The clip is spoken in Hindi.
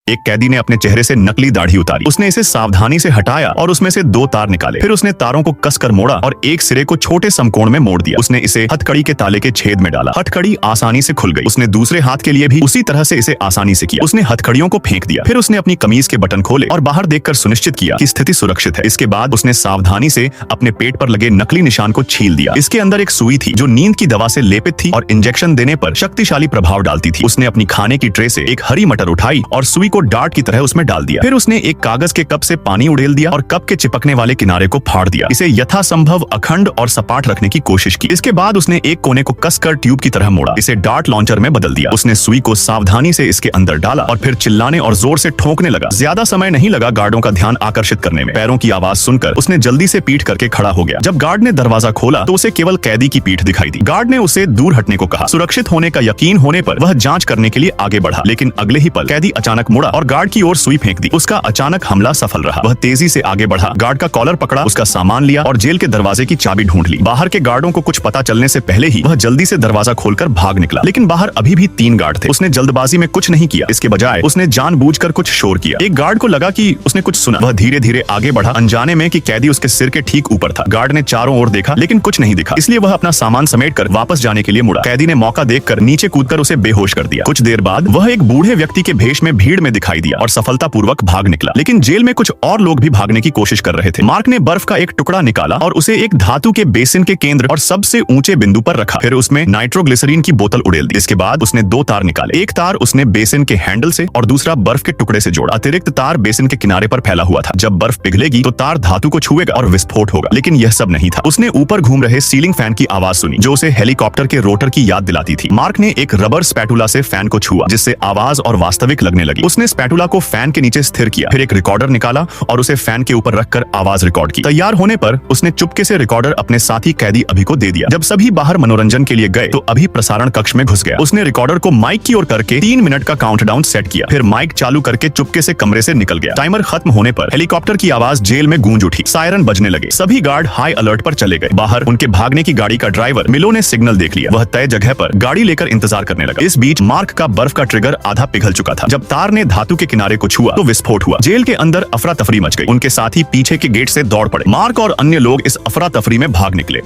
एक कैदी ने अपने चेहरे से नकली दाढ़ी उतारी। उसने इसे सावधानी से हटाया और उसमें से 2 तार निकाले। फिर उसने तारों को कसकर मोड़ा और एक सिरे को छोटे समकोण में मोड़ दिया। उसने इसे हथकड़ी के ताले के छेद में डाला। हथकड़ी आसानी से खुल गई। उसने दूसरे हाथ के लिए भी उसी तरह से इसे आसानी से किया। उसने हथकड़ियों को फेंक दिया। फिर उसने अपनी कमीज के बटन खोले और बाहर देखकर सुनिश्चित किया कि स्थिति सुरक्षित है। इसके बाद उसने सावधानी से अपने पेट पर लगे नकली निशान को छील दिया। इसके अंदर एक सुई थी जो नींद की दवा से लेपित थी और इंजेक्शन देने पर शक्तिशाली प्रभाव डालती थी। उसने अपनी खाने की ट्रे से एक हरी मटर उठाई और सुई को डार्ट की तरह में डाल दिया। फिर उसने एक कागज के कप से पानी उड़ेल दिया और कप के चिपकने वाले किनारे को फाड़ दिया। इसे यथासंभव अखंड और सपाट रखने की कोशिश की। इसके बाद उसने एक कोने को कसकर ट्यूब की तरह मोड़ा। इसे डार्ट लॉन्चर में बदल दिया। उसने सुई को सावधानी से इसके अंदर डाला और फिर चिल्लाने और जोर से ठोंकने लगा। ज्यादा समय नहीं लगा गार्डों का ध्यान आकर्षित करने में। पैरों की आवाज सुनकर उसने जल्दी से पीठ करके खड़ा हो गया। जब गार्ड ने दरवाजा खोला तो उसे केवल कैदी की पीठ दिखाई दी। गार्ड ने उसे दूर हटने को कहा। सुरक्षित होने का यकीन होने पर वह जांच करने के लिए आगे बढ़ा, लेकिन अगले ही पल कैदी अचानक मुड़ा और गार्ड की ओर सुई फेंक दी। उसका अचानक हमला सफल रहा। वह तेजी से आगे बढ़ा, गार्ड का कॉलर पकड़ा, उसका सामान लिया और जेल के दरवाजे की चाबी ढूंढ ली। बाहर के गार्डों को कुछ पता चलने से पहले ही वह जल्दी से दरवाजा खोलकर भाग निकला, लेकिन बाहर अभी भी 3 गार्ड थे। उसने जल्दबाजी में कुछ नहीं किया। इसके बजाय उसने जानबूझकर कुछ शोर किया। एक गार्ड को लगा कि उसने कुछ सुना। वह धीरे धीरे आगे बढ़ा, अनजाने में कि कैदी उसके सिर के ठीक ऊपर था। गार्ड ने चारों ओर देखा, लेकिन कुछ नहीं दिखा। इसलिए वह अपना सामान समेटकर वापस जाने के लिए मुड़ा। कैदी ने मौका देखकर नीचे कूदकर उसे बेहोश कर दिया। कुछ देर बाद वह एक बूढ़े व्यक्ति के भेष में भीड़ में दिखाई दिया और सफलतापूर्वक भाग निकला। लेकिन जेल में कुछ और लोग भी भागने की कोशिश कर रहे थे। मार्क ने बर्फ का एक टुकड़ा निकाला और उसे एक धातु के बेसिन के केंद्र और सबसे ऊंचे बिंदु पर रखा। फिर उसमें नाइट्रोग्लिसरीन की बोतल उड़ेल दी। इसके बाद उसने 2 तार निकाले। एक तार उसने बेसिन के हैंडल से और दूसरा बर्फ के टुकड़े से जोड़ा। अतिरिक्त तार बेसिन के किनारे पर फैला हुआ था। जब बर्फ पिघलेगी तो तार धातु को छुएगा और विस्फोट होगा। लेकिन यह सब नहीं था। उसने ऊपर घूम रहे सीलिंग फैन की आवाज सुनी, जो उसे हेलीकॉप्टर के रोटर की याद दिलाती थी। मार्क ने एक रबर स्पैटुला से फैन को छुआ, जिससे आवाज और वास्तविक लगने लगी। उसने स्पैटुला को फैन के नीचे स्थिर किया। फिर एक रिकॉर्डर निकाला और उसे फैन के ऊपर रखकर आवाज रिकॉर्ड की। तैयार होने पर उसने चुपके से रिकॉर्डर अपने साथी कैदी अभी को दे दिया। जब सभी बाहर मनोरंजन के लिए गए तो अभी प्रसारण कक्ष में घुस गया। उसने रिकॉर्डर को माइक की ओर करके 3 मिनट का काउंटडाउन सेट किया। फिर माइक चालू करके चुपके से कमरे से निकल गया। टाइमर खत्म होने पर हेलीकॉप्टर की आवाज जेल में गूंज उठी। सायरन बजने लगे। सभी गार्ड हाई अलर्ट पर चले गए। बाहर उनके भागने की गाड़ी का ड्राइवर मिलो ने सिग्नल देख लिया। वह तय जगह पर गाड़ी लेकर इंतजार करने लगा। इस बीच मार्क का बर्फ का ट्रिगर आधा पिघल चुका था। जब तार ने धातु के किनारे को छुआ तो विस्फोट हुआ। जेल के अंदर अफरा तफरी मच गई। उनके साथी पीछे के गेट से दौड़ पड़े। मार्क और अन्य लोग इस अफरा तफरी में भाग निकले।